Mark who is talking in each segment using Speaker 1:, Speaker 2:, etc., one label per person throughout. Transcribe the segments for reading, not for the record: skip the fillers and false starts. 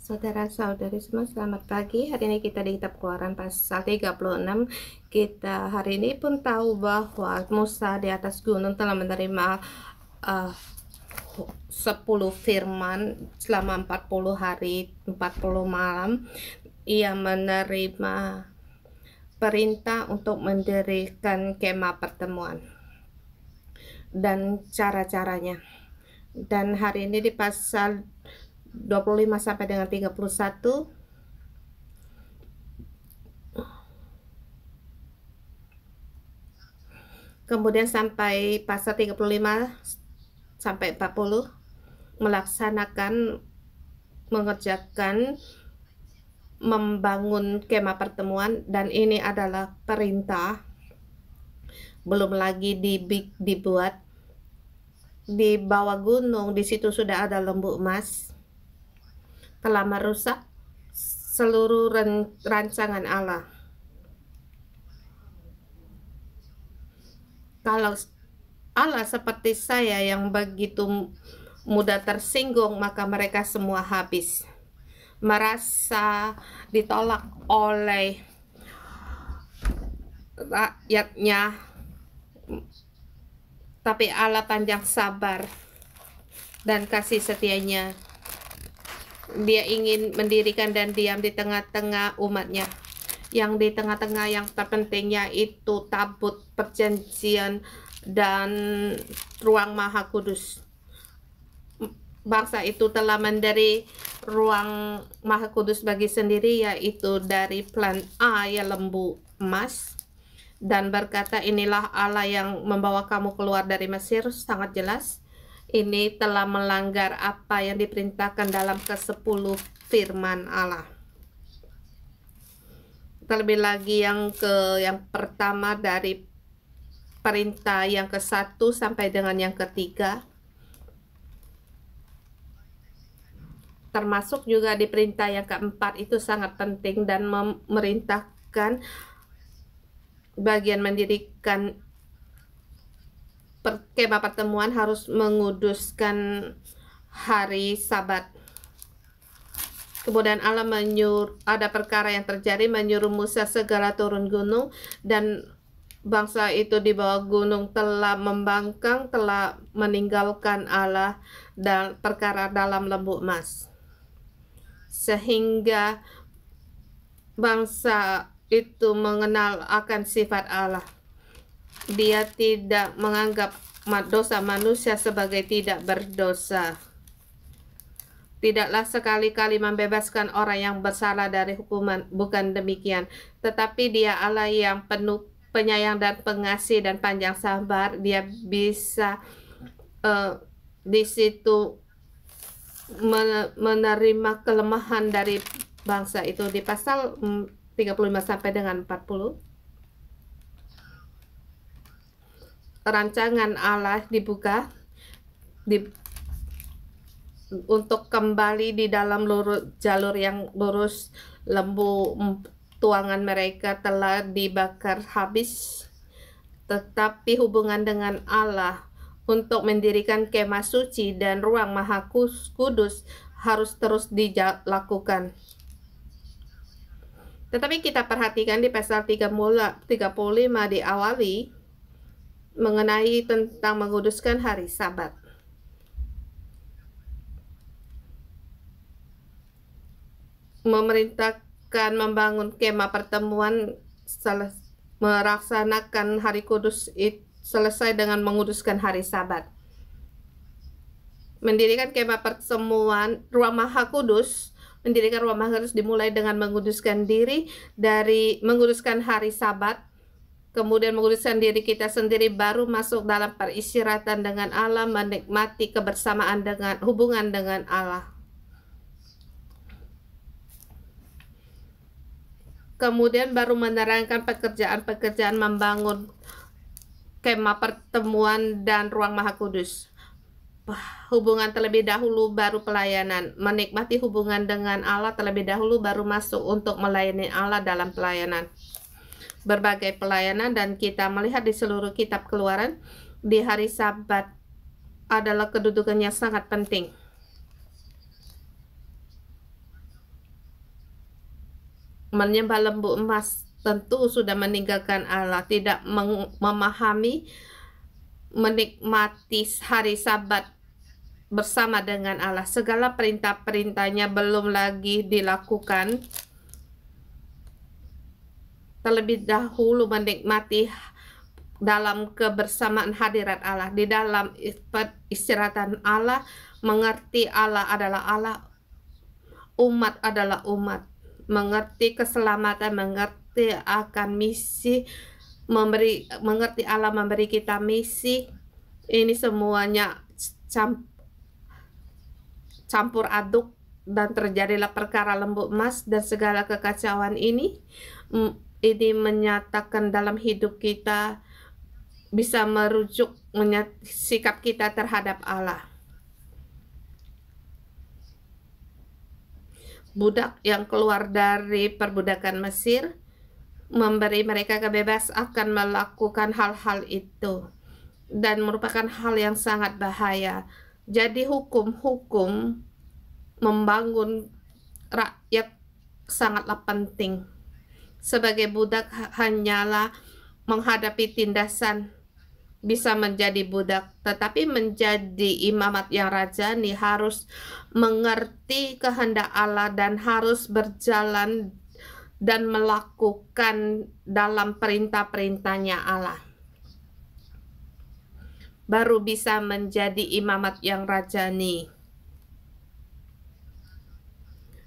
Speaker 1: Saudara-saudari semua, selamat pagi. Hari ini kita di kitab Keluaran pasal 36. Kita hari ini pun tahu bahwa Musa di atas gunung telah menerima 10 firman selama 40 hari, 40 malam. Ia menerima perintah untuk mendirikan kemah pertemuan dan cara-caranya. Dan hari ini di pasal 25 sampai dengan 31 kemudian sampai pasal 35 sampai 40 mengerjakan membangun kemah pertemuan, dan ini adalah perintah, belum lagi dibuat di bawah gunung. Di situ sudah ada lembu emas, telah merusak seluruh rancangan Allah. Kalau Allah seperti saya yang begitu mudah tersinggung, maka mereka semua habis, merasa ditolak oleh rakyatnya. Tapi Allah panjang sabar dan kasih setianya. Dia ingin mendirikan dan diam di tengah-tengah umatnya. Yang di tengah-tengah yang terpentingnya itu tabut perjanjian dan ruang maha kudus. Bangsa itu telah mendiri ruang maha kudus bagi sendiri, yaitu dari plan A, ya lembu emas, dan berkata, inilah Allah yang membawa kamu keluar dari Mesir. Sangat jelas ini telah melanggar apa yang diperintahkan dalam ke-10 firman Allah. Terlebih lagi yang pertama dari perintah yang ke-1 sampai dengan yang ke-3, termasuk juga di perintah yang ke-4 itu sangat penting dan memerintahkan bagian mendirikan kemah pertemuan harus menguduskan hari Sabat. Kemudian Allah ada perkara yang terjadi, menyuruh Musa segera turun gunung, dan bangsa itu di bawah gunung telah membangkang, telah meninggalkan Allah dan perkara dalam lembu emas, sehingga bangsa itu mengenal akan sifat Allah. Dia tidak menganggap dosa manusia sebagai tidak berdosa. Tidaklah sekali-kali membebaskan orang yang bersalah dari hukuman, bukan demikian. Tetapi Dia Allah yang penuh penyayang dan pengasih dan panjang sabar. Dia bisa di situ menerima kelemahan dari bangsa itu. Di pasal 35 sampai dengan 40, rancangan Allah dibuka untuk kembali di dalam jalur yang lurus. Lembu tuangan mereka telah dibakar habis, tetapi hubungan dengan Allah untuk mendirikan kemah suci dan ruang maha kudus harus terus dilakukan. Tetapi kita perhatikan di pasal 35 diawali mengenai tentang menguduskan hari Sabat. Memerintahkan membangun kemah pertemuan, melaksanakan hari kudus selesai dengan menguduskan hari Sabat. Mendirikan kemah pertemuan, ruang maha kudus, mendirikan ruang maha kudus dimulai dengan menguduskan diri, dari menguduskan hari Sabat, kemudian menguduskan diri kita sendiri, baru masuk dalam peristirahatan dengan Allah, menikmati kebersamaan dengan hubungan dengan Allah. Kemudian baru menerangkan pekerjaan-pekerjaan membangun kemah pertemuan dan ruang maha kudus. Hubungan terlebih dahulu, baru pelayanan. Menikmati hubungan dengan Allah terlebih dahulu, baru masuk untuk melayani Allah dalam pelayanan. Berbagai pelayanan, dan kita melihat di seluruh kitab Keluaran, di hari Sabat adalah kedudukannya sangat penting. menyembah lembu emas tentu sudah meninggalkan Allah, tidak memahami, menikmati hari Sabat bersama dengan Allah. Segala perintah-perintahnya belum lagi dilakukan. Terlebih dahulu menikmati dalam kebersamaan hadirat Allah, di dalam istirahatan Allah, mengerti Allah adalah Allah, umat adalah umat, mengerti keselamatan, mengerti akan misi, mengerti Allah memberi kita misi. Ini semuanya campur aduk dan terjadilah perkara lembu emas, dan segala kekacauan ini menyatakan dalam hidup kita bisa merujuk sikap kita terhadap Allah. Budak yang keluar dari perbudakan Mesir, memberi mereka kebebasan akan melakukan hal-hal itu, dan merupakan hal yang sangat bahaya. Jadi hukum-hukum membangun rakyat sangatlah penting. Sebagai budak hanyalah menghadapi tindasan bisa menjadi budak, tetapi menjadi imamat yang rajani harus mengerti kehendak Allah dan harus berjalan dan melakukan dalam perintah-perintahnya Allah. Baru bisa menjadi imamat yang rajani.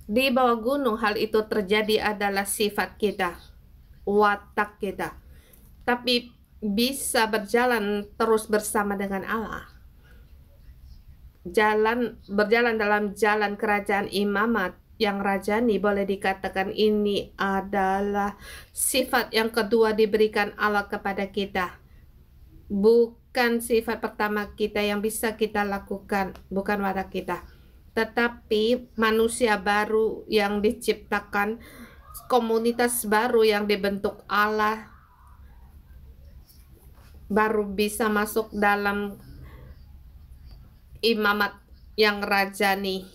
Speaker 1: Di bawah gunung hal itu terjadi adalah sifat kita, watak kita. Tapi bisa berjalan terus bersama dengan Allah. Berjalan dalam jalan kerajaan imamat yang rajani, boleh dikatakan ini adalah sifat yang kedua diberikan Allah kepada kita. Bukan sifat pertama kita yang bisa kita lakukan, bukan watak kita. Tetapi manusia baru yang diciptakan, komunitas baru yang dibentuk Allah, baru bisa masuk dalam imamat yang rajani.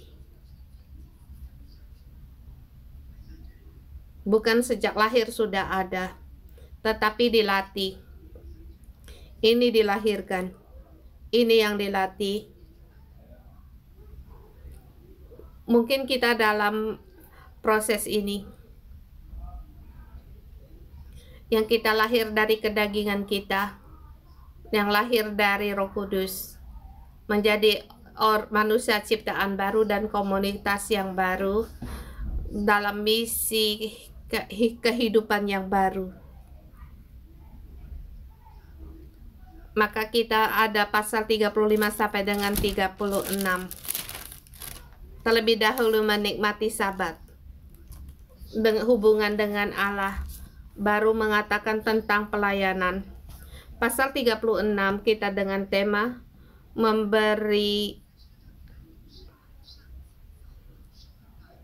Speaker 1: Bukan sejak lahir sudah ada, tetapi dilatih. Ini dilahirkan, ini yang dilatih. Mungkin kita dalam proses ini, yang kita lahir dari kedagingan kita, yang lahir dari Roh Kudus, menjadi manusia ciptaan baru dan komunitas yang baru dalam misi kehidupan yang baru. Maka kita ada pasal 35 sampai dengan 36. Terlebih dahulu menikmati Sabat, hubungan dengan Allah, baru mengatakan tentang pelayanan. Pasal 36 kita dengan tema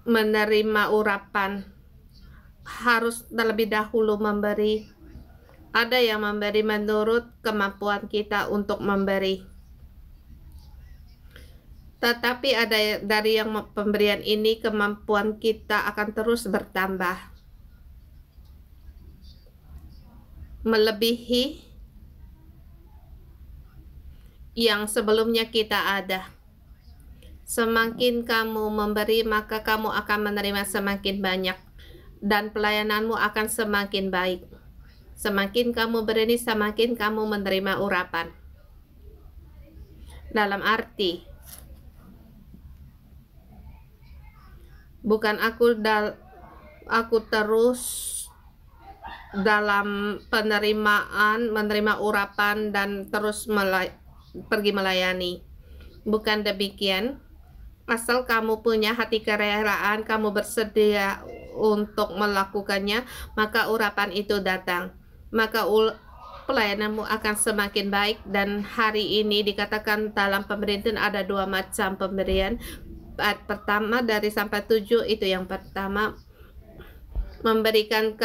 Speaker 1: menerima urapan, harus terlebih dahulu memberi. Ada yang memberi menurut kemampuan kita untuk memberi. Tetapi ada dari yang pemberian ini, kemampuan kita akan terus bertambah, melebihi yang sebelumnya kita ada. Semakin kamu memberi, maka kamu akan menerima semakin banyak, dan pelayananmu akan semakin baik. Semakin kamu beri, semakin kamu menerima urapan. Dalam arti, bukan aku terus dalam penerimaan, menerima urapan dan terus pergi melayani. Bukan demikian. Asal kamu punya hati kerelaan, kamu bersedia untuk melakukannya, maka urapan itu datang. Maka pelayananmu akan semakin baik. Dan hari ini dikatakan dalam pemerintahan ada 2 macam pemberian. Pertama dari sampai 7 itu yang pertama, memberikan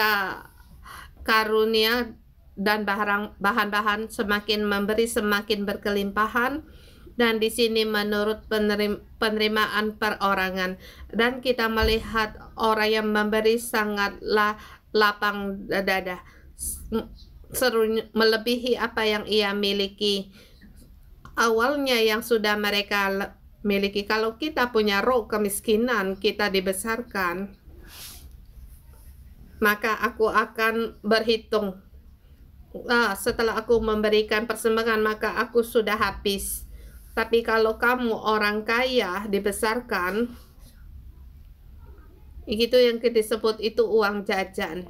Speaker 1: karunia dan bahan-bahan, semakin memberi semakin berkelimpahan. Dan di sini menurut penerimaan perorangan, dan kita melihat orang yang memberi sangatlah lapang dada, seru melebihi apa yang ia miliki awalnya yang sudah mereka miliki. Kalau kita punya roh kemiskinan, kita dibesarkan, maka aku akan berhitung, setelah aku memberikan persembahan maka aku sudah habis. Tapi kalau kamu orang kaya dibesarkan, itu yang disebut itu uang jajan,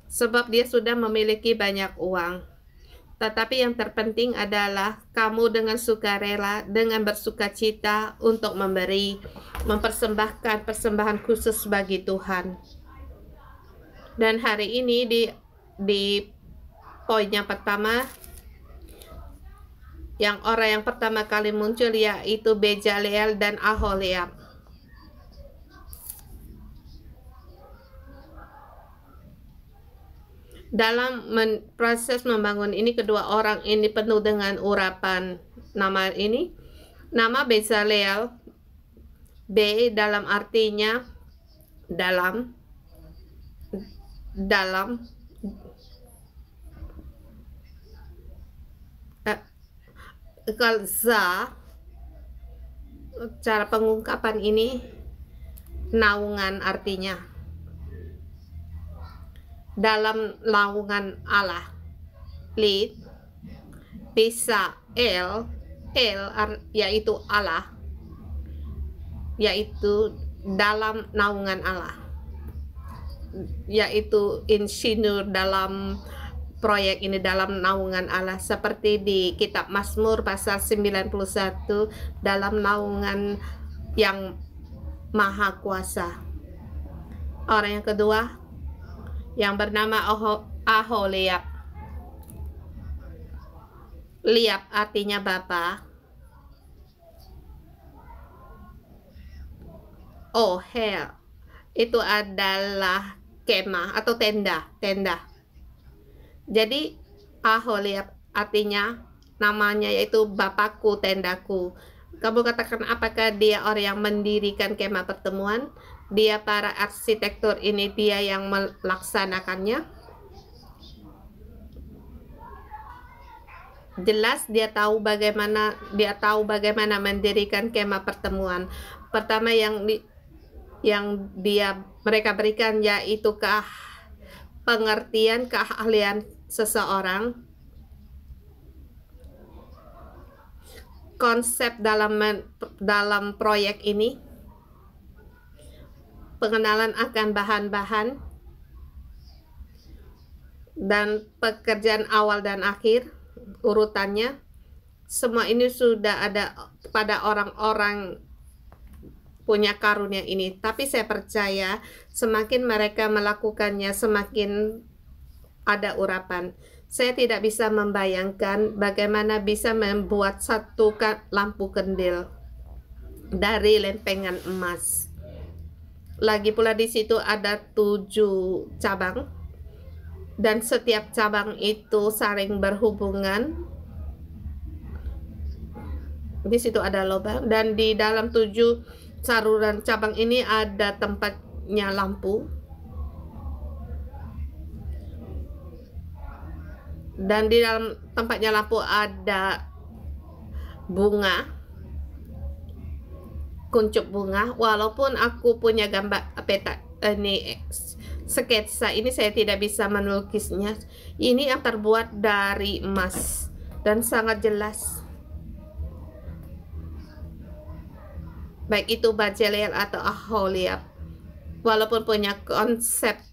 Speaker 1: sebab dia sudah memiliki banyak uang. Tetapi yang terpenting adalah kamu dengan sukarela, dengan bersukacita untuk memberi, mempersembahkan persembahan khusus bagi Tuhan. Dan hari ini di poin yang pertama, orang yang pertama kali muncul yaitu Bezaleel dan Aholiab. Dalam proses membangun ini, kedua orang ini penuh dengan urapan. Nama Bezaleel, B dalam artinya dalam, kalau za, cara pengungkapan ini naungan artinya dalam naungan Allah. Lid bisa yaitu Allah, yaitu dalam naungan Allah, yaitu insinyur dalam proyek ini, dalam naungan Allah, seperti di kitab Mazmur pasal 91, dalam naungan yang maha kuasa. Orang yang kedua yang bernama Aholiab. Liab artinya bapa. Ohel itu adalah kemah atau tenda. Jadi Aholiab artinya, namanya yaitu bapakku, tendaku. Kamu katakan apakah dia orang yang mendirikan kemah pertemuan? Dia para arsitektur ini, dia yang melaksanakannya. Jelas dia tahu bagaimana mendirikan kemah pertemuan. Pertama yang mereka berikan yaitu pengertian, keahlian seseorang. Konsep dalam proyek ini, pengenalan akan bahan-bahan dan pekerjaan awal dan akhir, urutannya, semua ini sudah ada pada orang-orang punya karunia ini. Tapi saya percaya semakin mereka melakukannya, semakin ada urapan. Saya tidak bisa membayangkan bagaimana bisa membuat satu lampu kandil dari lempengan emas. Lagi pula di situ ada 7 cabang, dan setiap cabang itu saling berhubungan. Di situ ada lubang, dan di dalam 7 saluran cabang ini ada tempatnya lampu. Dan di dalam tempatnya lampu ada bunga, kuncup bunga. Walaupun aku punya gambar peta ini, sketsa ini, saya tidak bisa melukisnya. Ini yang terbuat dari emas dan sangat jelas, baik itu Bezaleel atau Aholiab. Walaupun punya konsep,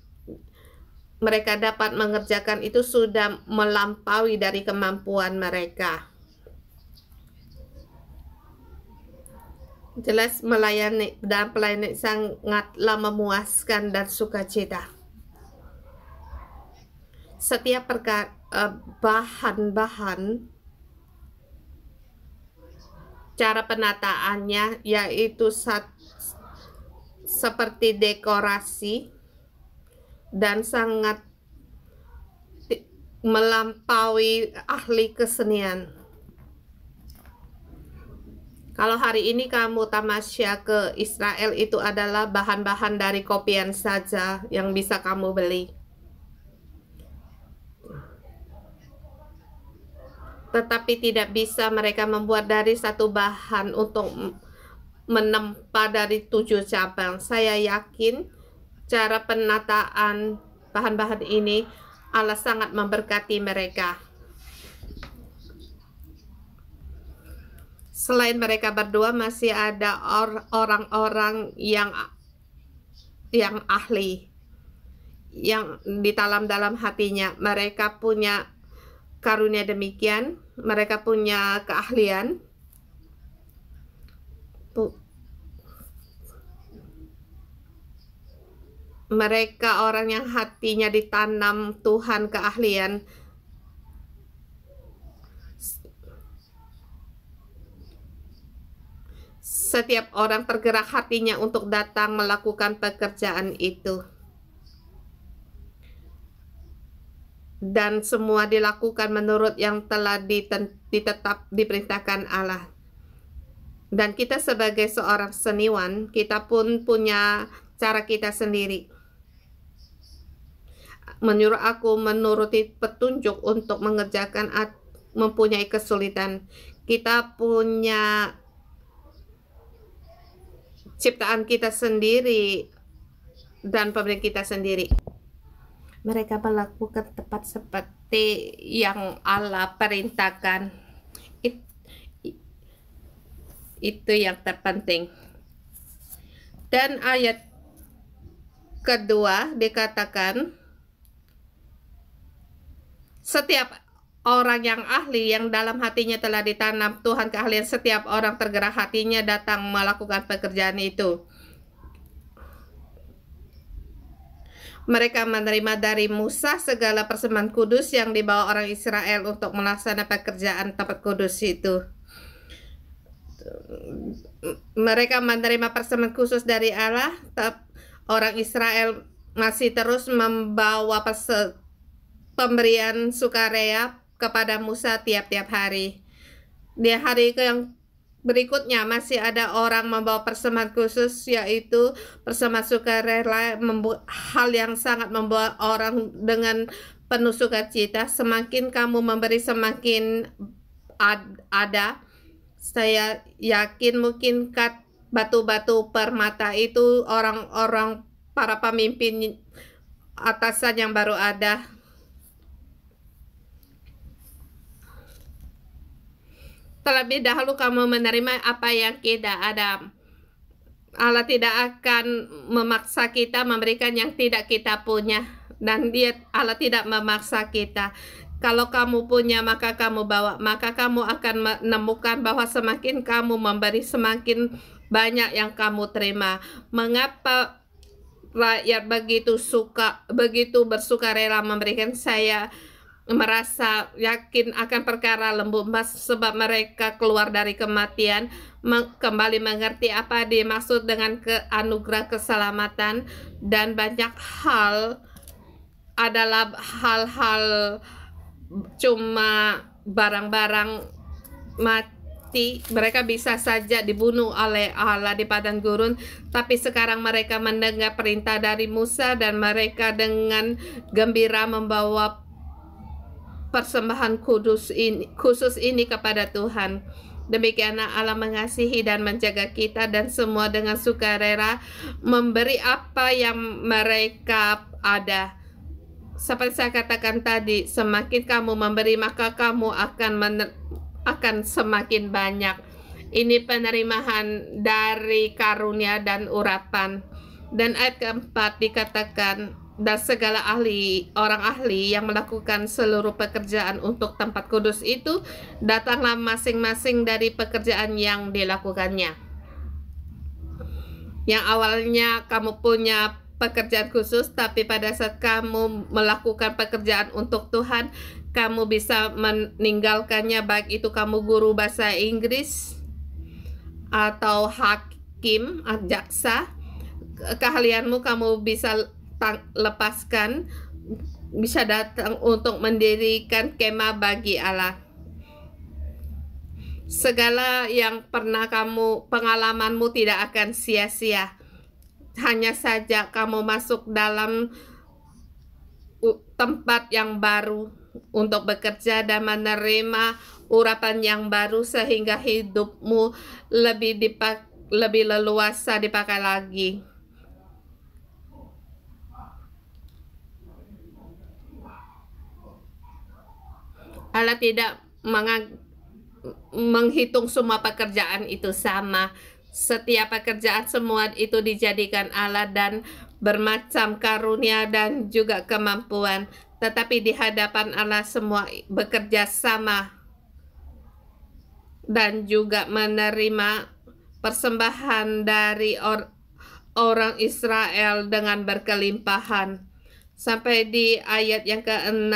Speaker 1: mereka dapat mengerjakan itu sudah melampaui dari kemampuan mereka. Jelas melayani dan pelayanan sangatlah memuaskan dan sukacita. Setiap bahan-bahan, cara penataannya yaitu seperti dekorasi dan sangat melampaui ahli kesenian. Kalau hari ini kamu tamasya ke Israel, itu adalah bahan-bahan dari kopian saja yang bisa kamu beli. Tetapi tidak bisa mereka membuat dari satu bahan untuk menempa dari 7 cabang. Saya yakin cara penataan bahan-bahan ini Allah sangat memberkati mereka. Selain mereka berdua, masih ada orang-orang yang ahli, yang di dalam hatinya mereka punya karunia demikian, mereka punya keahlian. Mereka orang yang hatinya ditanam Tuhan keahlian. Setiap orang tergerak hatinya untuk datang melakukan pekerjaan itu. Dan semua dilakukan menurut yang telah diperintahkan Allah. Dan kita sebagai seorang seniwan, kita pun punya cara kita sendiri. Menyuruh aku menuruti petunjuk untuk mengerjakan mempunyai kesulitan. Kita punya ciptaan kita sendiri dan pemilik kita sendiri. Mereka melakukan tepat seperti yang Allah perintahkan. Itu yang terpenting. Dan ayat kedua dikatakan, setiap orang yang ahli yang dalam hatinya telah ditanam Tuhan keahlian, setiap orang tergerak hatinya datang melakukan pekerjaan itu. Mereka menerima dari Musa segala persembahan kudus yang dibawa orang Israel untuk melaksanakan pekerjaan tempat kudus itu. Mereka menerima persembahan khusus dari Allah. Orang Israel masih terus membawa pemberian sukaria kepada Musa tiap-tiap hari. Di hari yang berikutnya masih ada orang membawa persembahan khusus, yaitu persembahan sukarela, hal yang sangat membuat orang dengan penuh sukacita. Semakin kamu memberi, semakin ada. Saya yakin mungkin batu-batu permata itu orang-orang para pemimpin atasan yang baru ada. Terlebih dahulu kamu menerima apa yang tidak ada. Allah tidak akan memaksa kita memberikan yang tidak kita punya. Dan Allah tidak memaksa kita. Kalau kamu punya maka kamu bawa. Maka kamu akan menemukan bahwa semakin kamu memberi, semakin banyak yang kamu terima. Mengapa rakyat begitu bersukarela memberikan? Saya merasa yakin akan perkara lembu emas, sebab mereka keluar dari kematian, kembali mengerti apa dimaksud dengan anugerah keselamatan, dan banyak hal adalah hal-hal cuma barang-barang mati. Mereka bisa saja dibunuh oleh Allah di padang gurun, tapi sekarang mereka mendengar perintah dari Musa dan mereka dengan gembira membawa persembahan khusus ini kepada Tuhan. Demikianlah Allah mengasihi dan menjaga kita, dan semua dengan sukarela memberi apa yang mereka ada. Seperti saya katakan tadi, semakin kamu memberi maka kamu akan semakin banyak. Ini penerimaan dari karunia dan urapan. Dan ayat keempat dikatakan, dan segala orang ahli yang melakukan seluruh pekerjaan untuk tempat kudus itu, datanglah masing-masing dari pekerjaan yang dilakukannya. Yang awalnya kamu punya pekerjaan khusus, tapi pada saat kamu melakukan pekerjaan untuk Tuhan, kamu bisa meninggalkannya, baik itu kamu guru bahasa Inggris atau hakim, jaksa. Keahlianmu kamu bisa lepaskan, bisa datang untuk mendirikan kemah bagi Allah. Segala yang pernah pengalamanmu tidak akan sia-sia. Hanya saja kamu masuk dalam tempat yang baru untuk bekerja dan menerima urapan yang baru sehingga hidupmu lebih leluasa dipakai lagi. Allah tidak menghitung semua pekerjaan itu sama. Setiap pekerjaan semua itu dijadikan Allah dan bermacam karunia dan juga kemampuan. Tetapi di hadapan Allah semua bekerja sama dan juga menerima persembahan dari orang Israel dengan berkelimpahan. Sampai di ayat yang ke-6,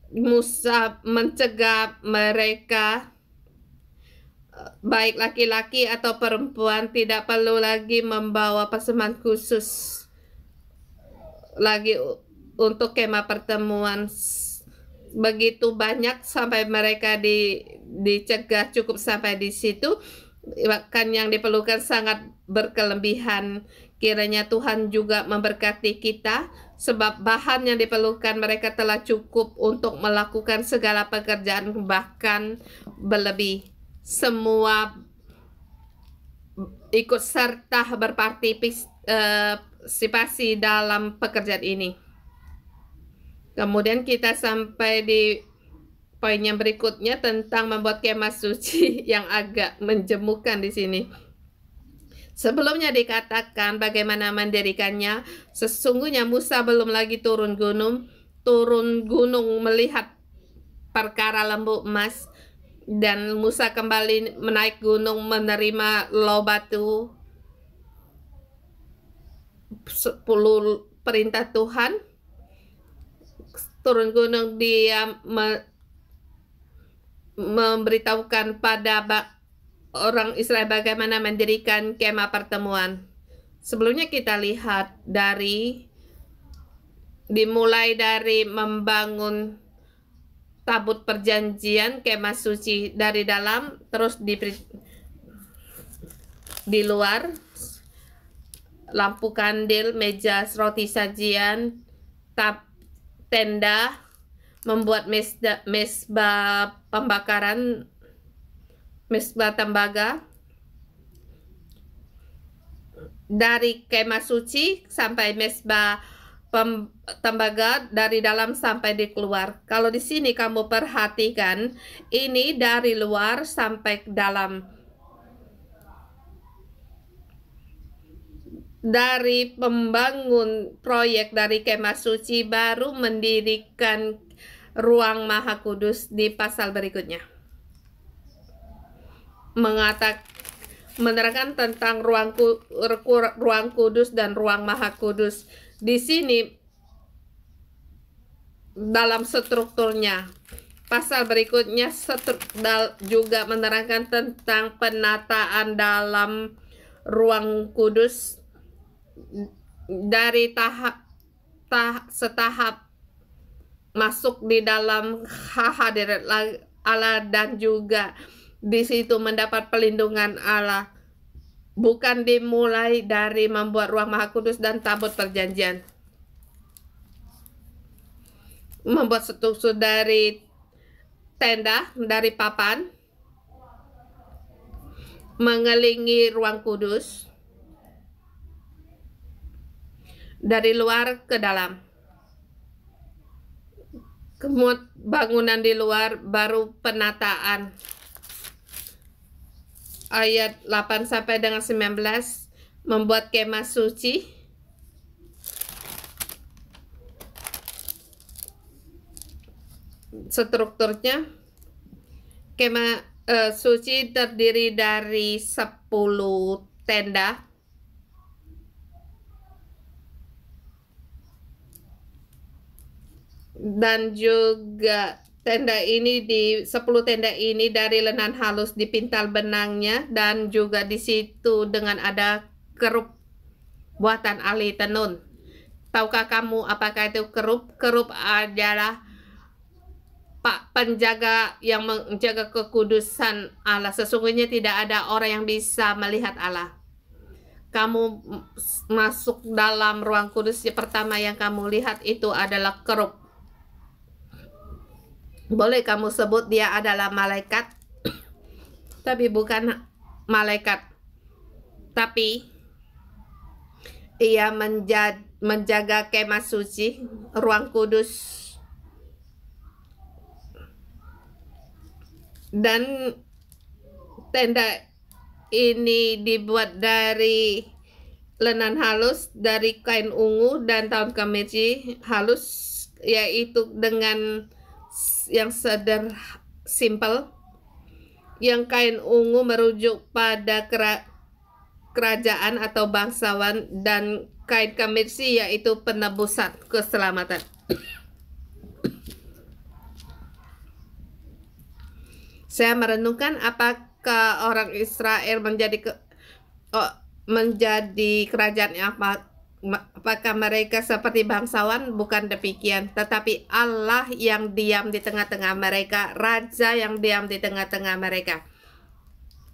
Speaker 1: Musa mencegah mereka, baik laki-laki atau perempuan, tidak perlu lagi membawa persembahan khusus lagi untuk kemah pertemuan. Begitu banyak sampai mereka dicegah cukup sampai di situ. Bahkan yang diperlukan sangat berkelebihan. Kiranya Tuhan juga memberkati kita, sebab bahan yang diperlukan mereka telah cukup untuk melakukan segala pekerjaan, bahkan berlebih. Semua ikut serta berpartisipasi dalam pekerjaan ini. Kemudian kita sampai di poin yang berikutnya tentang membuat kemah suci yang agak menjemukan di sini. Sebelumnya dikatakan bagaimana mendirikannya. Sesungguhnya Musa belum lagi turun gunung melihat perkara lembu emas, dan Musa kembali menaik gunung menerima loh batu 10 perintah Tuhan. Turun gunung, dia memberitahukan pada orang Israel bagaimana mendirikan kemah pertemuan. Sebelumnya kita lihat dimulai dari membangun tabut perjanjian, kemah suci dari dalam, terus di luar, lampu kandil, meja roti sajian, tenda, membuat mesbah pembakaran, mesbah tembaga. Dari kemah suci sampai mesbah tembaga, dari dalam sampai di keluar. Kalau di sini kamu perhatikan, ini dari luar sampai ke dalam. Dari pembangun proyek dari kemah suci baru mendirikan ruang Maha Kudus di pasal berikutnya. Menerangkan tentang ruang kudus dan ruang Maha Kudus. Di sini dalam strukturnya. Pasal berikutnya juga menerangkan tentang penataan dalam ruang kudus dari setahap masuk di dalam hadirat Allah, dan juga di situ mendapat pelindungan Allah. Bukan dimulai dari membuat ruang Maha Kudus dan tabut perjanjian. Membuat struktur dari tenda, dari papan, mengelilingi ruang kudus dari luar ke dalam. Kemudian bangunan di luar, baru penataan. Ayat 8 sampai dengan 19, membuat kemah suci. Strukturnya, kemah suci terdiri dari 10 tenda. Dan juga 10 tenda ini dari lenan halus dipintal benangnya, dan juga di situ dengan ada kerup buatan ahli tenun. Tahukah kamu apakah itu kerup? Kerup adalah penjaga yang menjaga kekudusan Allah. Sesungguhnya tidak ada orang yang bisa melihat Allah. Kamu masuk dalam ruang kudus, yang pertama yang kamu lihat itu adalah kerub. Boleh kamu sebut dia adalah malaikat, tapi bukan malaikat. Tapi ia menjaga kemah suci, ruang kudus. Dan tenda ini dibuat dari lenan halus, dari kain ungu dan daun kemeja halus, yaitu dengan yang simple. Yang kain ungu merujuk pada kerajaan atau bangsawan, dan kain kemeja yaitu penebusan, keselamatan. Saya merenungkan apakah orang Israel menjadi kerajaan apakah mereka seperti bangsawan? Bukan demikian, tetapi Allah yang diam di tengah-tengah mereka, Raja yang diam di tengah-tengah mereka.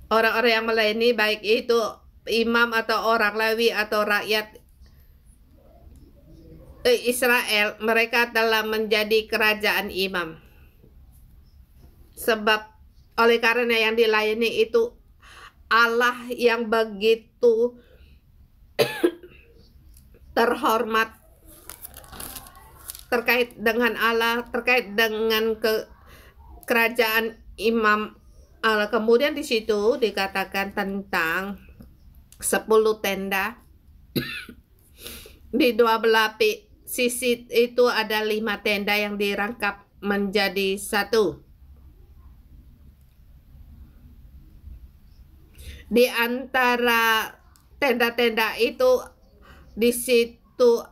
Speaker 1: Orang-orang yang melayani, baik itu imam atau orang Lewi atau rakyat Israel, mereka telah menjadi kerajaan imam. Sebab oleh karena yang dilayani itu Allah yang begitu terhormat. Terkait dengan Allah, terkait dengan kerajaan imam Allah. Kemudian di situ dikatakan tentang 10 tenda. Di dua belah sisi itu ada 5 tenda yang dirangkap menjadi satu. Di antara tenda-tenda itu, di situ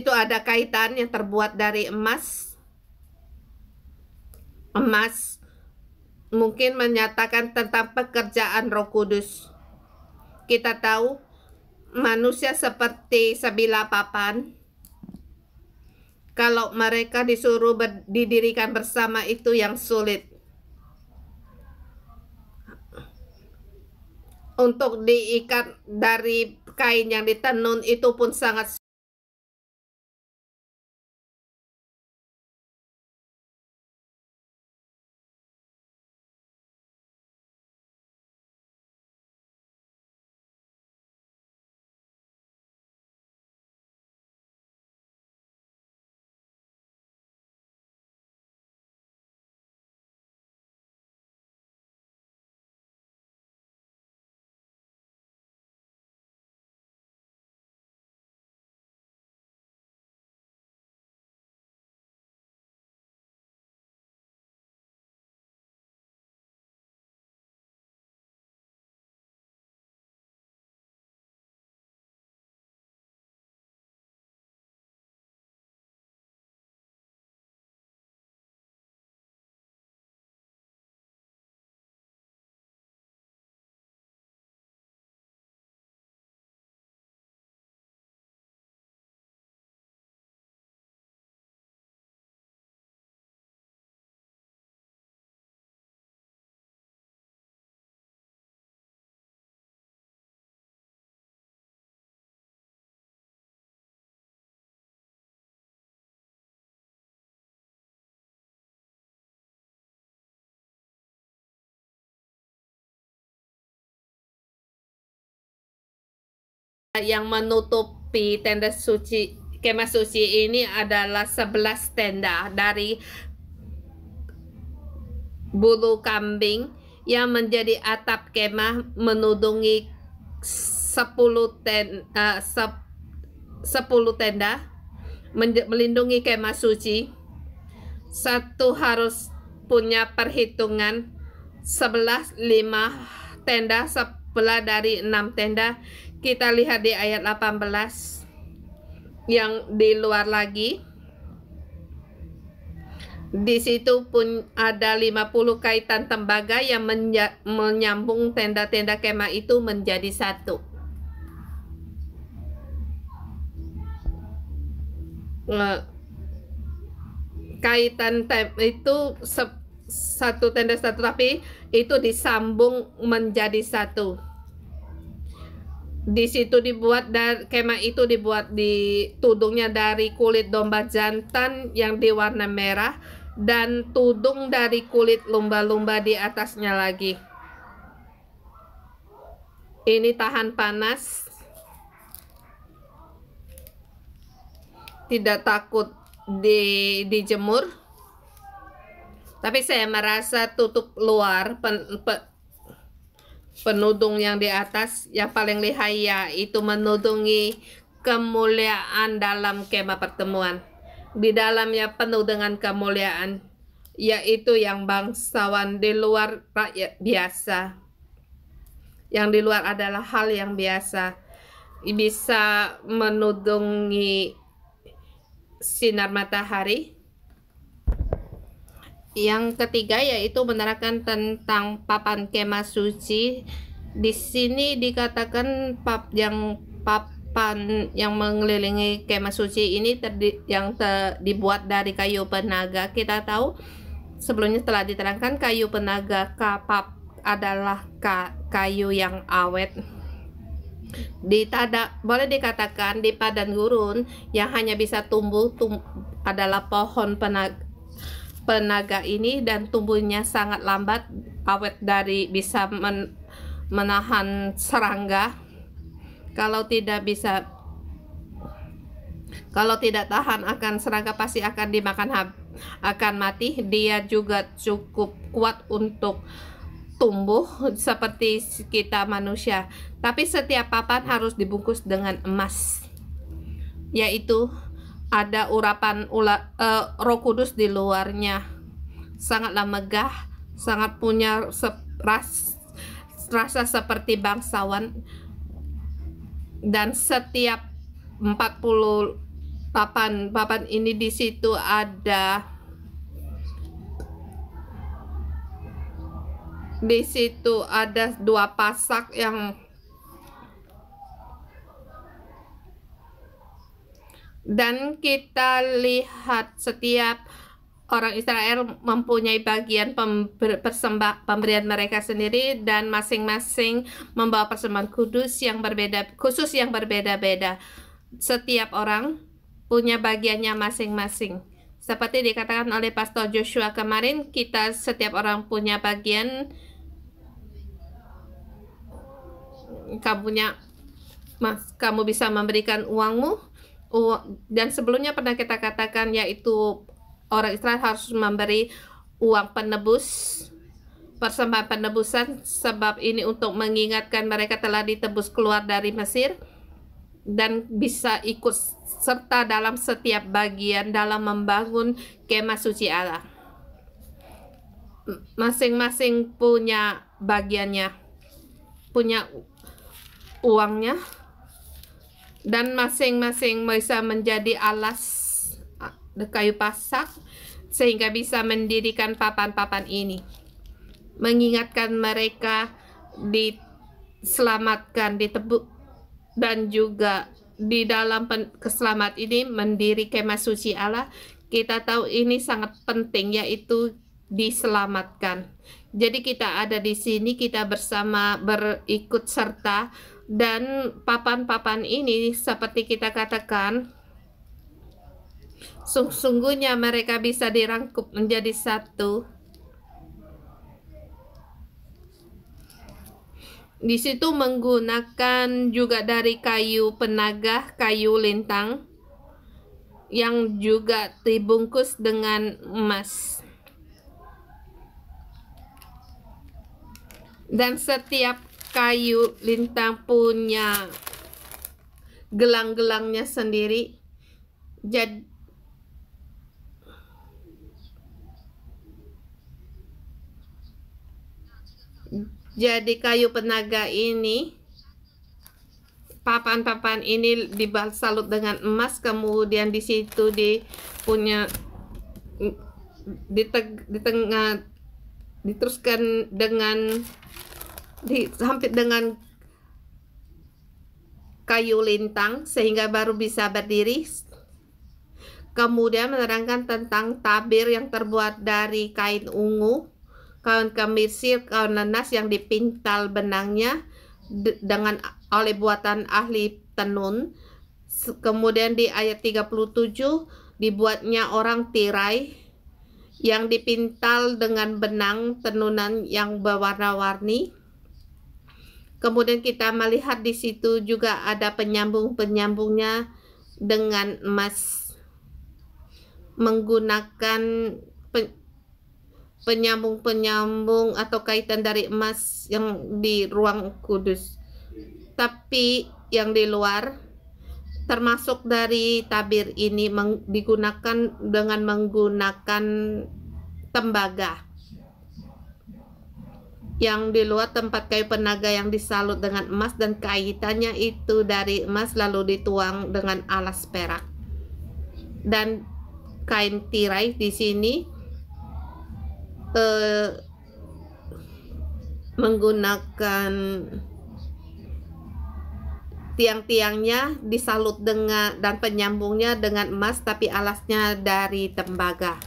Speaker 1: ada kaitan yang terbuat dari emas. Emas mungkin menyatakan tentang pekerjaan Roh Kudus. Kita tahu manusia seperti sebilah papan. Kalau mereka disuruh didirikan bersama, itu yang sulit. Untuk diikat dari kain yang ditenun itu pun sangat yang menutupi tenda suci, kemah suci ini adalah 11 tenda dari bulu kambing yang menjadi atap kemah, menudungi 10 tenda melindungi kemah suci. Satu harus punya perhitungan 11, 5 tenda, sebelah dari 6 tenda. Kita lihat di ayat 18 yang di luar lagi. Di situ pun ada 50 kaitan tembaga yang menyambung tenda-tenda kemah itu menjadi satu. kaitan itu satu tenda satu, tapi itu disambung menjadi satu. Di situ dibuat dari kemah itu dibuat di tudungnya dari kulit domba jantan yang diwarna merah dan tudung dari kulit lumba-lumba di atasnya lagi. Ini tahan panas, tidak takut dijemur. Tapi saya merasa tutup luar penudung yang di atas yang paling lihai, yaitu menudungi kemuliaan dalam kemah pertemuan. Di dalamnya penuh dengan kemuliaan, yaitu yang bangsawan, di luar rakyat biasa. Yang di luar adalah hal yang biasa, bisa menudungi sinar matahari. Yang ketiga yaitu menerangkan tentang papan kemah suci. Di sini dikatakan papan yang mengelilingi kemah suci ini dibuat dari kayu penaga. Kita tahu sebelumnya telah diterangkan kayu penaga kapap adalah kayu yang awet. Boleh dikatakan di padang gurun yang hanya bisa tumbuh adalah pohon penaga ini, dan tumbuhnya sangat lambat, awet, bisa menahan serangga. Kalau tidak tahan akan serangga, pasti akan dimakan, akan mati. Dia juga cukup kuat untuk tumbuh seperti kita manusia. Tapi setiap papan harus dibungkus dengan emas, yaitu ada urapan Roh Kudus di luarnya. Sangatlah megah, sangat punya rasa seperti bangsawan. Dan setiap 40 papan ini di situ ada dua pasak yang dan kita lihat setiap orang Israel mempunyai bagian pemberian mereka sendiri, dan masing-masing membawa persembahan khusus yang berbeda-beda. Setiap orang punya bagiannya masing-masing. Seperti dikatakan oleh Pastor Joshua kemarin, setiap orang punya bagian. Kamu bisa memberikan uangmu. Dan sebelumnya pernah kita katakan, yaitu orang Israel harus memberi uang penebus, persembahan penebusan, sebab ini untuk mengingatkan mereka telah ditebus keluar dari Mesir, dan bisa ikut serta dalam setiap bagian dalam membangun kemah suci Allah. Masing-masing punya bagiannya, punya uangnya, dan masing-masing bisa menjadi alas kayu pasak sehingga bisa mendirikan papan-papan ini, mengingatkan mereka diselamatkan, ditebus, dan juga di dalam keselamat ini mendiri kemah suci Allah. Kita tahu ini sangat penting, yaitu diselamatkan. Jadi kita ada di sini, kita bersama berikut serta, dan papan-papan ini seperti kita katakan, sungguhnya mereka bisa dirangkup menjadi satu. Di situ menggunakan juga dari kayu penaga, kayu lintang, yang juga dibungkus dengan emas. Dan setiap kayu lintang punya gelang-gelangnya sendiri. Jadi kayu penaga ini, papan-papan ini disalut dengan emas, kemudian di situ di tengah diteruskan dengan dihampit dengan kayu lintang sehingga baru bisa berdiri. Kemudian menerangkan tentang tabir yang terbuat dari kain ungu, kain kemisir, kain nanas yang dipintal benangnya dengan oleh buatan ahli tenun. Kemudian di ayat 37 dibuatnya orang tirai yang dipintal dengan benang tenunan yang berwarna-warni. Kemudian kita melihat di situ juga ada penyambung-penyambungnya dengan emas, menggunakan penyambung-penyambung atau kaitan dari emas yang di ruang kudus. Tapi yang di luar, termasuk dari tabir ini digunakan dengan menggunakan tembaga. Yang di luar tempat kayu penaga yang disalut dengan emas dan kaitannya itu dari emas lalu dituang dengan alas perak. Dan kain tirai di sini menggunakan tiang-tiangnya disalut dengan dan penyambungnya dengan emas, tapi alasnya dari tembaga.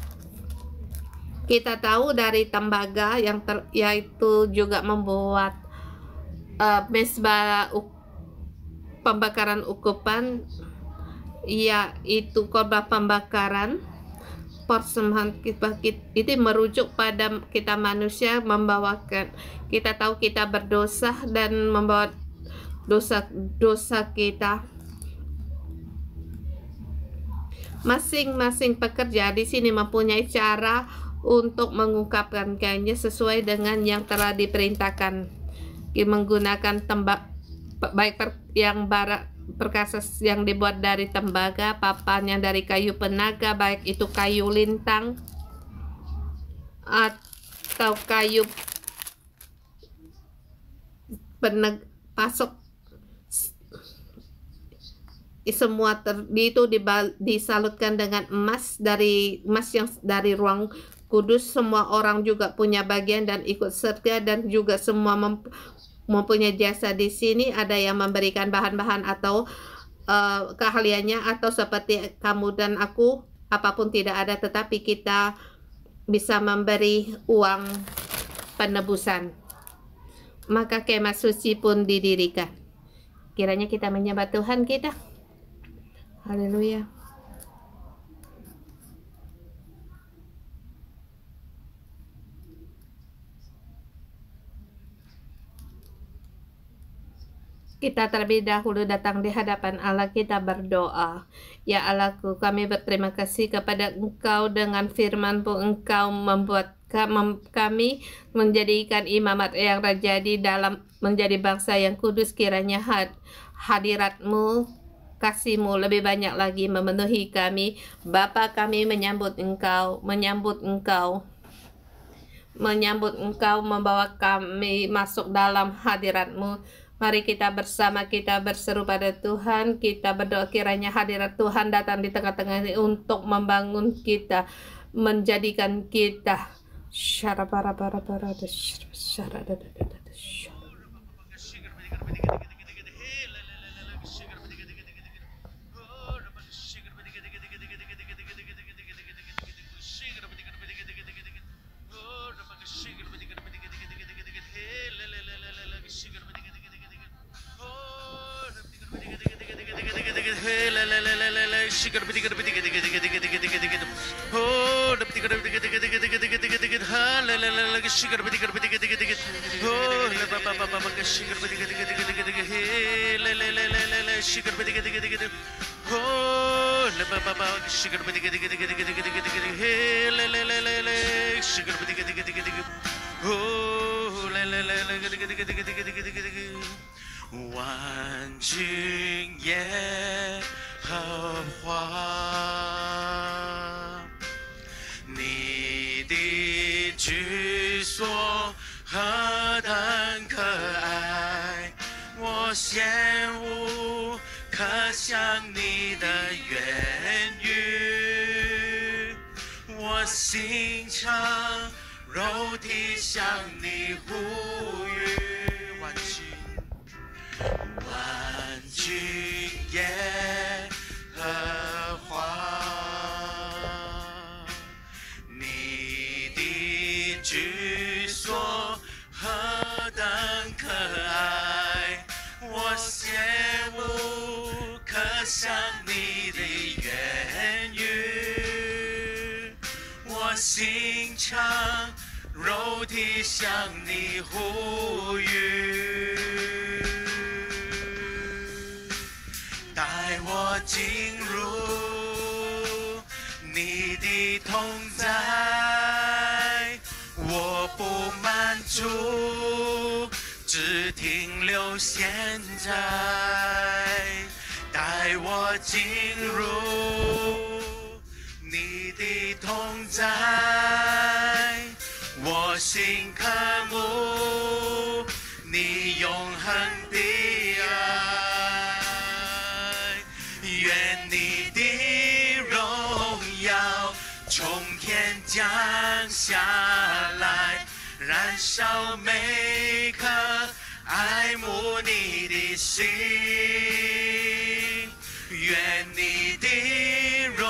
Speaker 1: Kita tahu dari tembaga yaitu juga membuat mesbah pembakaran ukupan, yaitu korban pembakaran persembahan. Itu merujuk pada kita manusia membawakan, kita tahu kita berdosa dan membawa dosa kita. Masing-masing pekerja di sini mempunyai cara untuk mengungkapkannya sesuai dengan yang telah diperintahkan, menggunakan baik yang perkasa yang dibuat dari tembaga, papan yang dari kayu penaga, baik itu kayu lintang atau kayu pasok, semua itu disalutkan dengan emas yang dari ruang kudus. Semua orang juga punya bagian dan ikut serta, dan juga semua mempunyai jasa di sini. Ada yang memberikan bahan-bahan atau keahliannya, atau seperti kamu dan aku, apapun tidak ada, tetapi kita bisa memberi uang penebusan. Maka kemah suci pun didirikan. Kiranya kita menyembah Tuhan kita. Haleluya. Kita terlebih dahulu datang di hadapan Allah, kita berdoa. Ya Allahku, kami berterima kasih kepada Engkau dengan firman-Mu. Engkau membuat kami menjadikan imamat yang rajadi dalam menjadi bangsa yang kudus. Kiranya hadirat-Mu, kasih-Mu lebih banyak lagi memenuhi kami. Bapa, kami menyambut Engkau, membawa kami masuk dalam hadirat-Mu. Mari kita bersama, kita berseru pada Tuhan. Kita berdoa kiranya hadirat Tuhan datang di tengah-tengah ini untuk membangun kita, menjadikan kita万军耶和华，你的居所何等可爱，我羡慕可想你的言语，我心肠肉体向你呼吁，万军耶和华。
Speaker 2: 羡慕，刻上你的言语，我心肠肉体向你呼吁，带我进入你的同在，我不满足，只停留现在，带我进入你的同在，我心渴慕你永恒的爱，愿你的荣耀从天降下来，燃烧每颗爱慕你的心，愿你的荣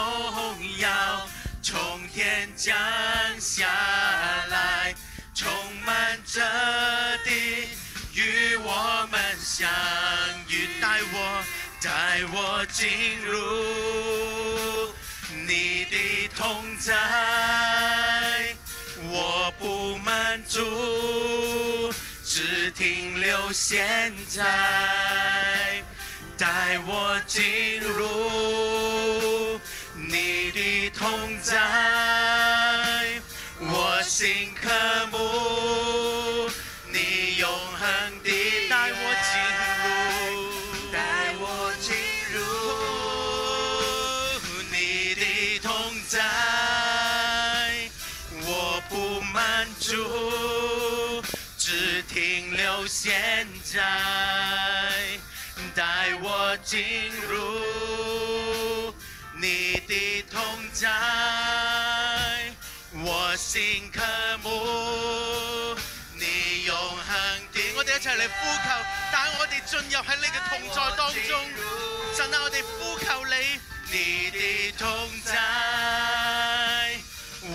Speaker 2: 耀从天降下来，充满这地，与我们相遇，带我进入你的同在，我不满足，只停留现在，带我进入你的同在，我心渴慕你永恒的，带我进入，带我进入你的同在，我不满足，只停留现在，带我进入你的同在，我心渴慕你永恒的。我哋一齊嚟呼求，帶我哋進入喺你嘅同在當中。神啊，我哋呼求你，你的同在，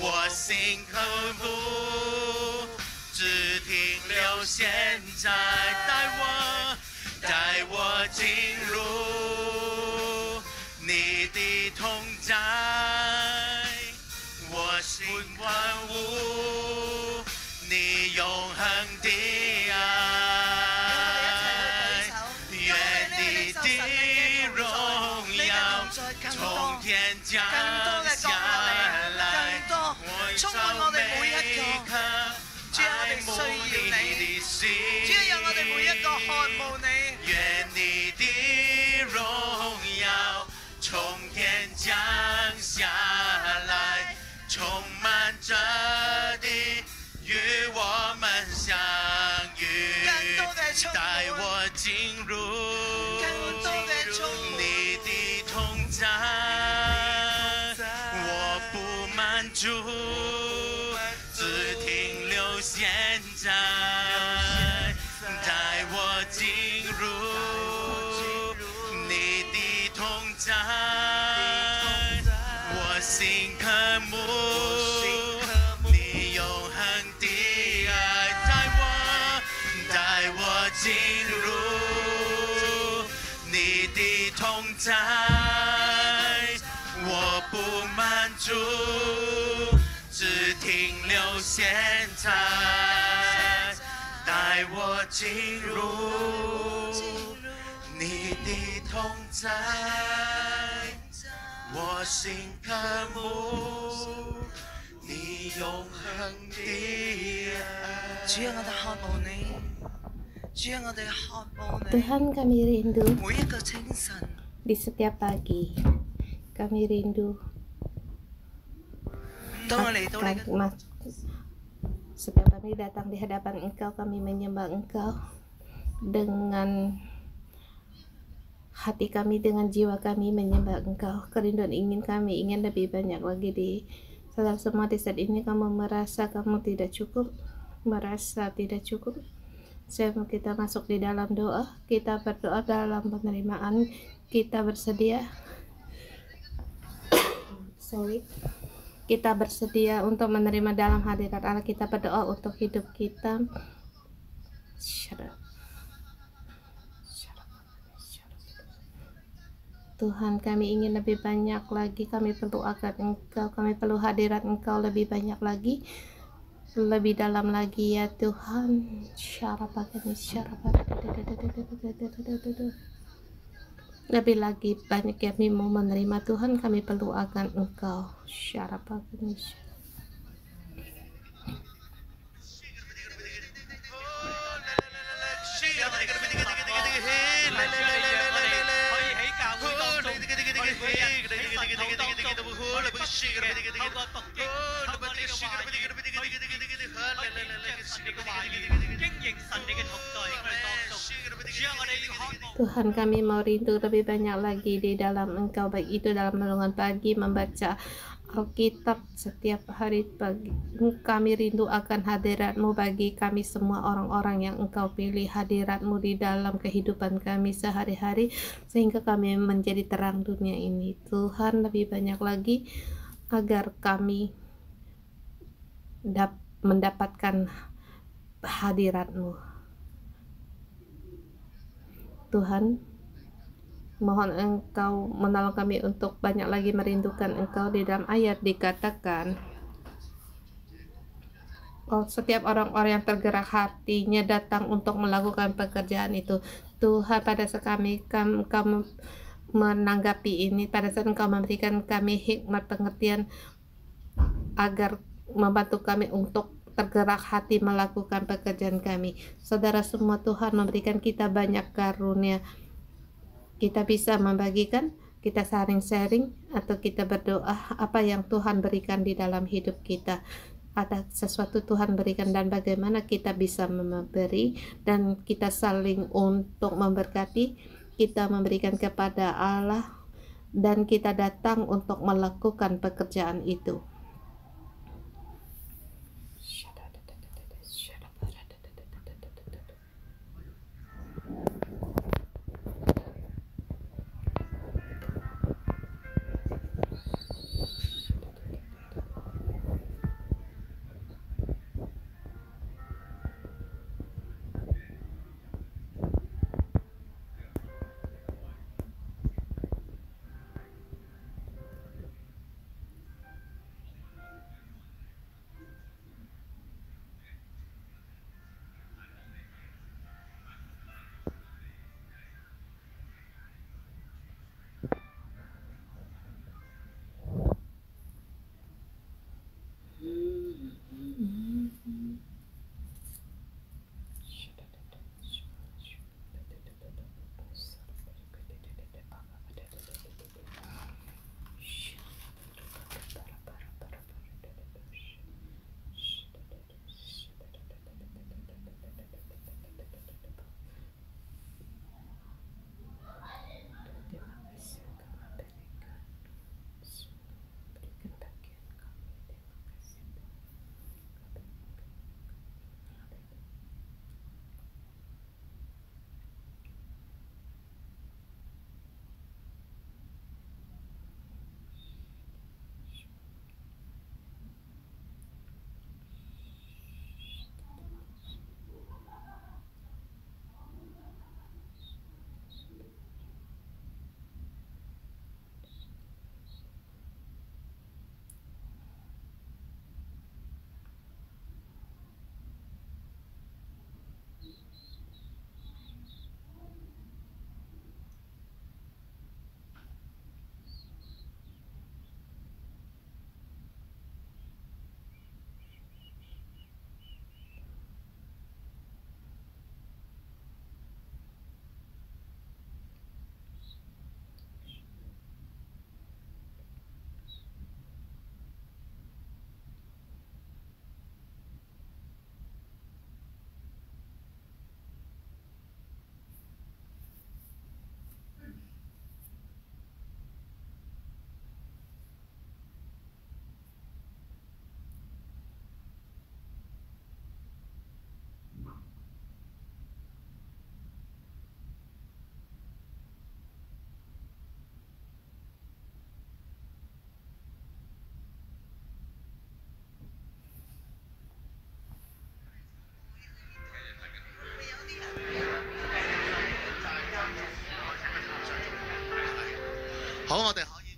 Speaker 2: 我心渴慕，只停留現在，帶我進入你的同在，我心歡呼你永恒的愛，願你的榮耀從天降下來，
Speaker 3: 充滿我哋每一個。主啊，我哋需要你。主啊，讓我哋每一個渴慕你。
Speaker 2: 願你的榮耀從天降下來，充滿這地，與我們相遇。帶我進入你的同在，我不滿足，只停留現在，帶我進入你的同在，我心渴慕你永恒的愛，帶我進入你的同在，我不滿足，只停留現在，帶我進入你的同在，我心渴慕你永恒的愛。
Speaker 3: 主啊，我哋渴慕你。主啊，我哋渴慕你。
Speaker 1: Tuhan, kami rindu
Speaker 3: 每一個清晨，
Speaker 1: di setiap pagi. Kami rindu
Speaker 3: 當我嚟到你嘅
Speaker 1: setiap kami datang di hadapan Engkau, kami menyembah Engkau dengan hati kami, dengan jiwa kami menyembah Engkau. Kerinduan kami ingin lebih banyak lagi di saudara semua di saat ini. Kamu merasa kamu tidak cukup, merasa tidak cukup. Saya mau kita masuk di dalam doa, kita berdoa dalam penerimaan, kita bersedia. Kita bersedia untuk menerima dalam hadirat Allah. Kita berdoa untuk hidup kita. Tuhan, kami ingin lebih banyak lagi, kami perlu akan Engkau, kami perlu hadirat Engkau lebih banyak lagi, lebih dalam lagi ya Tuhan. Lebih lagi banyak kami mau menerima Tuhan, kami perlu akan Engkau. Tuhan, kami mau rindu lebih banyak lagi di dalam Engkau, baik itu dalam renungan pagi, membaca Alkitab setiap hari pagi. Kami rindu akan hadirat-Mu bagi kami semua orang-orang yang Engkau pilih, hadirat-Mu di dalam kehidupan kami sehari-hari, sehingga kami menjadi terang dunia ini. Tuhan, lebih banyak lagi agar kami mendapatkan hadirat-Mu. Tuhan, mohon Engkau menolong kami untuk banyak lagi merindukan Engkau. Di dalam ayat dikatakan, setiap orang-orang yang tergerak hatinya datang untuk melakukan pekerjaan itu. Tuhan, pada saat kami menanggapi ini, pada saat Engkau memberikan kami hikmat pengertian agar membantu kami untuk tergerak hati melakukan pekerjaan kami. Saudara semua, Tuhan memberikan kita banyak karunia. Kita bisa membagikan, kita sharing-sharing, atau kita berdoa apa yang Tuhan berikan di dalam hidup kita. Ada sesuatu Tuhan berikan dan bagaimana kita bisa memberi, dan kita saling untuk memberkati. Kita memberikan kepada Allah dan kita datang untuk melakukan pekerjaan itu.
Speaker 2: 好，我哋可以。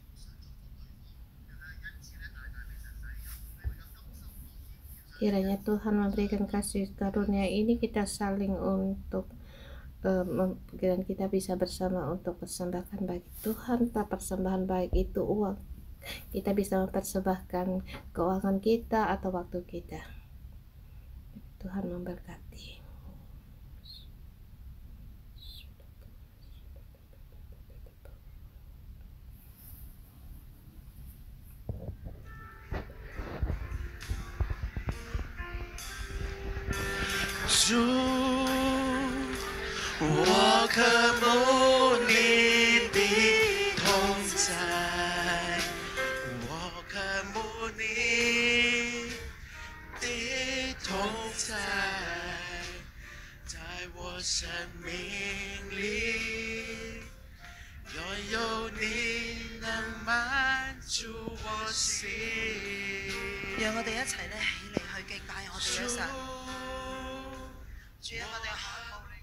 Speaker 1: Kiranya Tuhan memberikan kasih karunia ini kita saling untuk dan kita bisa bersama untuk persembahkan bagi Tuhan. Persembahan baik itu uang, kita bisa mempersembahkan keuangan kita atau waktu kita. Tuhan memberkati.
Speaker 2: 主，我渴慕你的同在，我渴慕你的同在，在我生命里，拥有你能滿足我心。
Speaker 3: 讓我哋一齊咧起嚟去敬拜我哋嘅神。主啊，我哋渴慕你。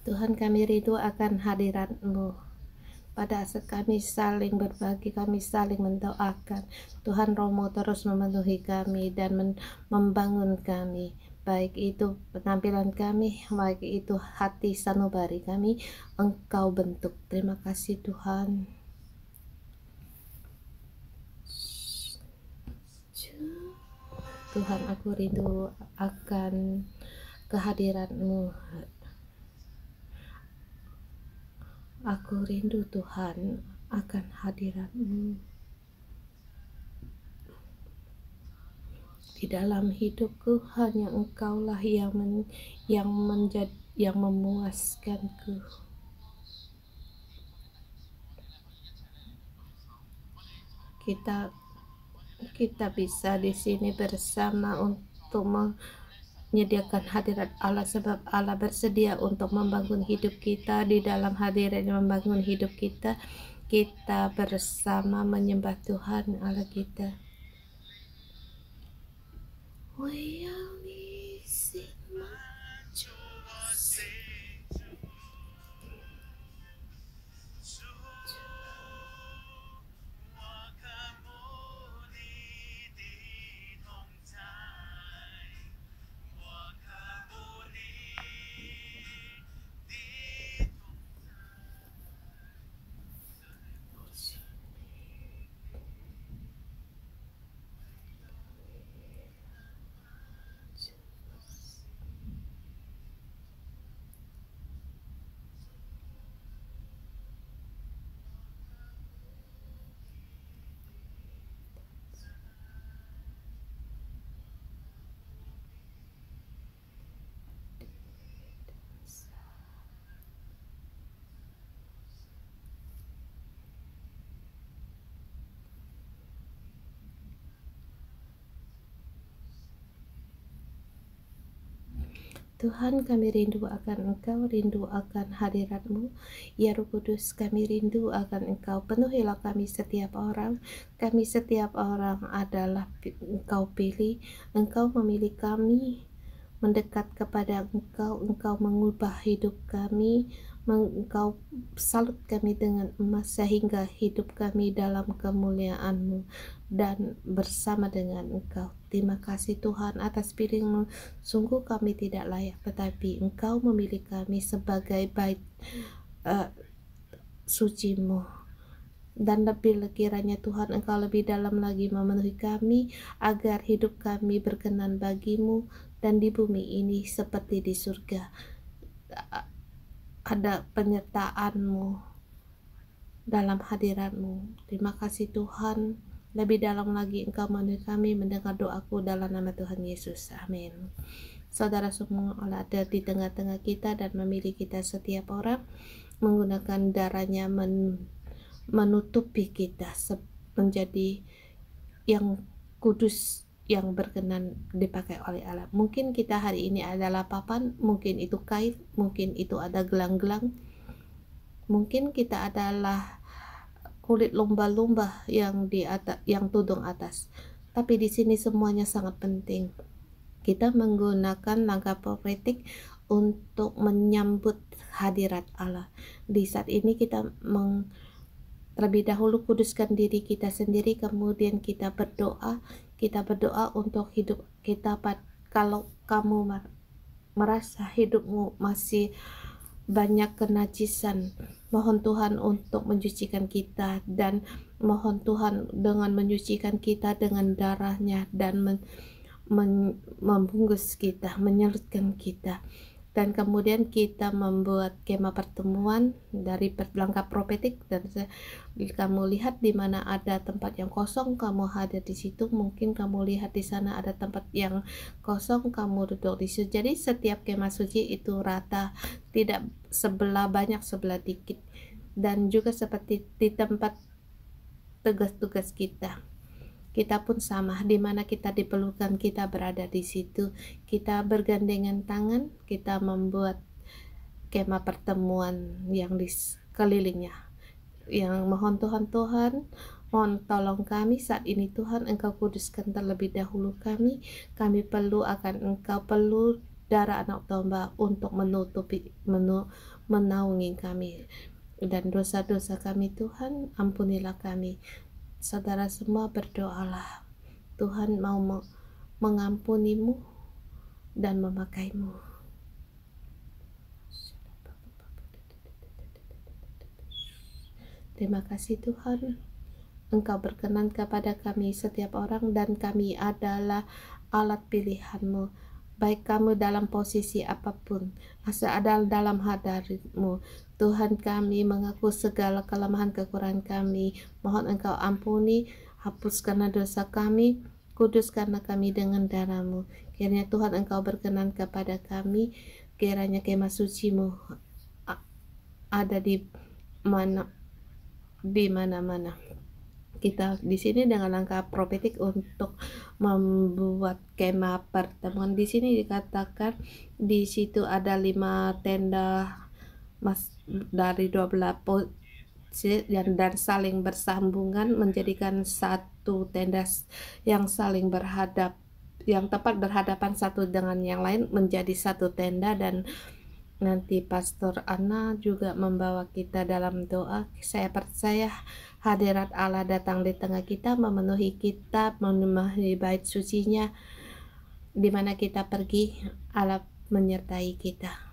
Speaker 1: Tuhan, kami rindu akan hadirat-Mu. Pada saat kami saling berbagi, kami saling mendoakan, Tuhan Roh-Mu terus memenuhi kami dan membangun kami. Baik itu penampilan kami, baik itu hati sanubari kami, Engkau bentuk. Terima kasih Tuhan. Tuhan, aku rindu akan kehadiran-Mu. Aku rindu Tuhan akan hadirat-Mu di dalam hidupku. Hanya Engkaulah yang memuaskanku. Kita bisa di sini bersama untuk menyediakan hadirat Allah, sebab Allah bersedia untuk membangun hidup kita. Di dalam hadirat yang membangun hidup kita, kita bersama menyembah Tuhan Allah kita. Tuhan, kami rindu akan Engkau, rindu akan hadirat-Mu. Ya Roh Kudus, kami rindu akan Engkau. Penuhilah kami setiap orang. Kami setiap orang adalah Engkau pilih. Engkau memilih kami mendekat kepada Engkau. Engkau mengubah hidup kami. Engkau salut kami dengan emas sehingga hidup kami dalam kemuliaan-Mu dan bersama dengan Engkau. Terima kasih Tuhan atas pilihan-Mu. Sungguh kami tidak layak, tetapi Engkau memilih kami sebagai bait suci-Mu. Dan lebih kiranya Tuhan Engkau lebih dalam lagi memenuhi kami, agar hidup kami berkenan bagi-Mu, dan di bumi ini seperti di surga ada penyertaan-Mu dalam hadirat-Mu. Terima kasih Tuhan. Lebih dalam lagi Engkau memenuhi kami, mendengar doaku dalam nama Tuhan Yesus. Amin. Saudara semua Allah ada di tengah-tengah kita dan memilih kita setiap orang, menggunakan darahnya menutupi kita menjadi yang kudus, yang berkenan dipakai oleh Allah. Mungkin kita hari ini adalah papan, mungkin itu kain, mungkin itu ada gelang-gelang, mungkin kita adalah kulit lumba-lumba yang di atas, yang tudung atas. Tapi di sini semuanya sangat penting. Kita menggunakan langkah profetik untuk menyambut hadirat Allah. Di saat ini kita Terlebih dahulu kuduskan diri kita sendiri, kemudian kita berdoa untuk hidup kita. Kalau kamu merasa hidupmu masih banyak kenajisan, mohon Tuhan untuk mencucikan kita, dan mohon Tuhan dengan menyucikan kita dengan darahnya dan membungkus kita, menyerutkan kita. Dan kemudian kita membuat kemah pertemuan dari langkah profetik, dan kamu lihat di mana ada tempat yang kosong, kamu hadir di situ. Mungkin kamu lihat di sana ada tempat yang kosong, kamu duduk di situ. Jadi setiap kemah suci itu rata, tidak sebelah banyak sebelah dikit. Dan juga seperti di tempat tugas-tugas kita pun sama, di mana kita diperlukan kita berada di situ. Kita bergandengan tangan, kita membuat kemah pertemuan yang di sekelilingnya. Yang mohon Tuhan, mohon tolong kami saat ini Tuhan, Engkau kuduskan terlebih dahulu kami perlu akan Engkau, perlu darah anak domba untuk menaungi kami dan dosa-dosa kami Tuhan, ampunilah kami. Saudara semua berdoalah, Tuhan mau mengampunimu dan memakaimu. Terima kasih Tuhan, Engkau berkenan kepada kami setiap orang, dan kami adalah alat pilihan-Mu. Baik kamu dalam posisi apapun, asal ada dalam hadirat-Mu, Tuhan, kami mengaku segala kelemahan kekurangan kami. Mohon Engkau ampuni, hapuskanlah dosa kami, kuduskanlah kami dengan darah-Mu. Kiranya Tuhan Engkau berkenan kepada kami, kiranya kemah suci-Mu ada di mana-mana. Kita di sini dengan langkah profetik untuk membuat kemah pertemuan. Di sini dikatakan di situ ada 5 tenda dari 12 posisi dan saling bersambungan menjadikan satu tenda yang saling berhadap, yang tepat berhadapan satu dengan yang lain menjadi satu tenda. Dan nanti Pastor Anna juga membawa kita dalam doa. Saya percaya hadirat Allah datang di tengah kita, memenuhi kita, memenuhi bait sucinya. Di mana kita pergi, Allah menyertai kita.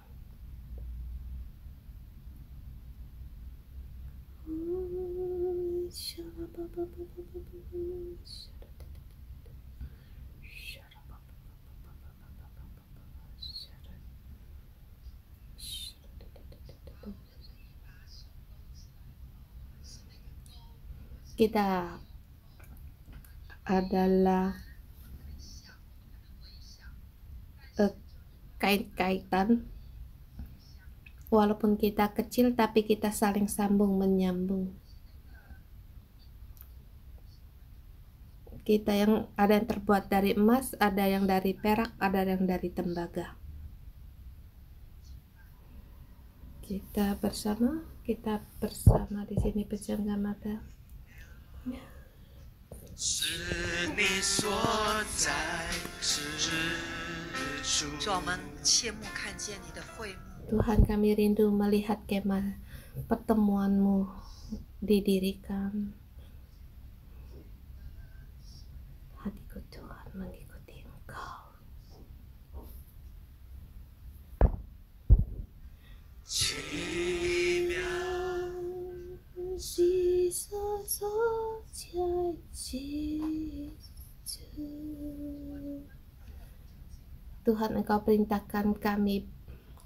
Speaker 1: Kita adalah kait-kaitan, walaupun kita kecil tapi kita saling sambung menyambung. Kita yang ada yang terbuat dari emas, ada yang dari perak, ada yang dari tembaga. Kita bersama di sini, pejamkan mata.
Speaker 2: 是你所在之处。
Speaker 3: 主，我们切慕看见你的会幕。
Speaker 1: Tuhan, kami rindu melihat kemah pertemuan-Mu didirikan. Hatiku Tuhan mengikuti Engkau.
Speaker 2: 奇妙，
Speaker 1: 是所在之处。Tuhan, Engkau perintahkan kami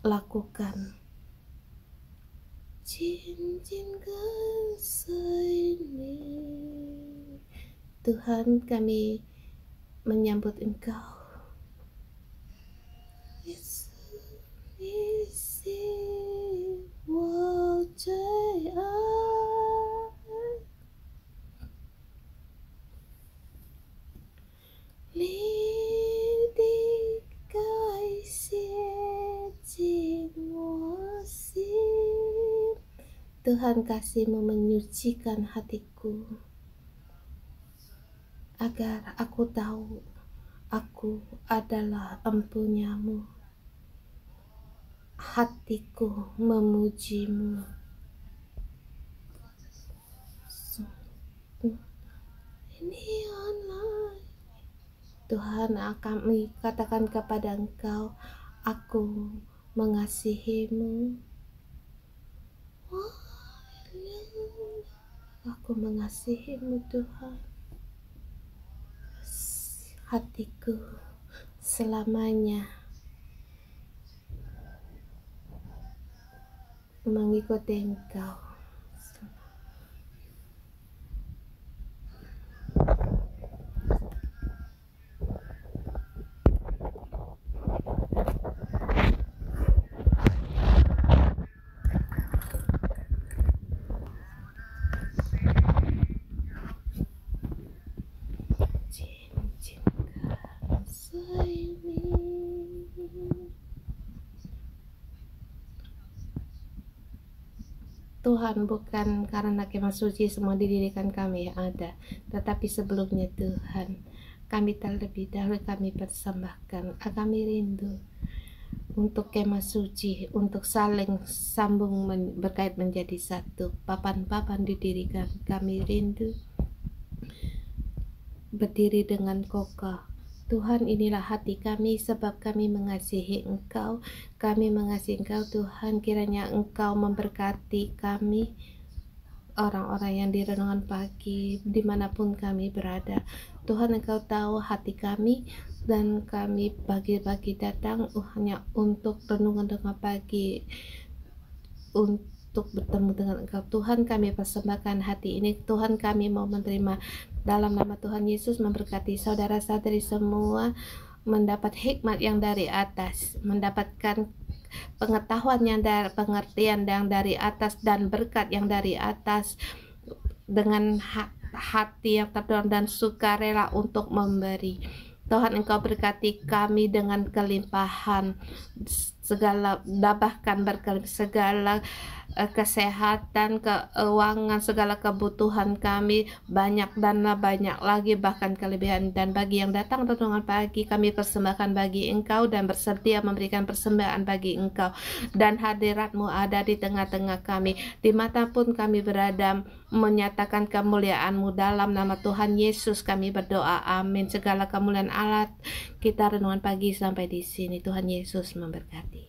Speaker 1: lakukan. 紧紧跟随你. Tuhan, kami menyambut Engkau. Yesus, 你是我最爱。你的该写进我心. Tuhan, kasih-Mu menyucikan hatiku, agar aku tahu aku adalah empunya-Mu. Hatiku memuji-Mu. Tuhan, kami katakan kepada Engkau, aku mengasihimu. Aku mengasihimu Tuhan. Hatiku selamanya mengikuti Engkau. Tuhan, bukan karena kemah suci semua didirikan kami yang ada, tetapi sebelumnya Tuhan, kami terlebih dahulu kami persembahkan, kami rindu untuk kemah suci, untuk saling sambung berkait menjadi satu. Papan-papan didirikan, kami rindu berdiri dengan kokoh. Tuhan, inilah hati kami sebab kami mengasihi Engkau. Kami mengasihi Engkau Tuhan, kiranya Engkau memberkati kami, orang-orang yang di renungan pagi, dimanapun kami berada. Tuhan, Engkau tahu hati kami, dan kami pagi-pagi datang hanya untuk renungan pagi, untuk bertemu dengan Engkau. Tuhan, kami persembahkan hati ini. Tuhan, kami mau menerima dalam nama Tuhan Yesus, memberkati saudara-saudari semua, mendapat hikmat yang dari atas, mendapatkan pengetahuan yang dari pengertian yang dari atas, dan berkat yang dari atas, dengan hati yang terdorong dan sukarela untuk memberi. Tuhan, Engkau berkati kami dengan kelimpahan segala, bahkan segala kesehatan, keuangan, segala kebutuhan kami banyak dan banyak lagi, bahkan kelebihan. Dan bagi yang datang renungan pagi, kami persembahkan bagi Engkau dan bersedia memberikan persembahan bagi Engkau, dan hadirat-Mu ada di tengah-tengah kami, dimanapun kami berada, menyatakan kemuliaan-Mu. Dalam nama Tuhan Yesus kami berdoa, amin. Segala kemuliaan Allah. Kita renungan pagi sampai di sini. Tuhan Yesus memberkati.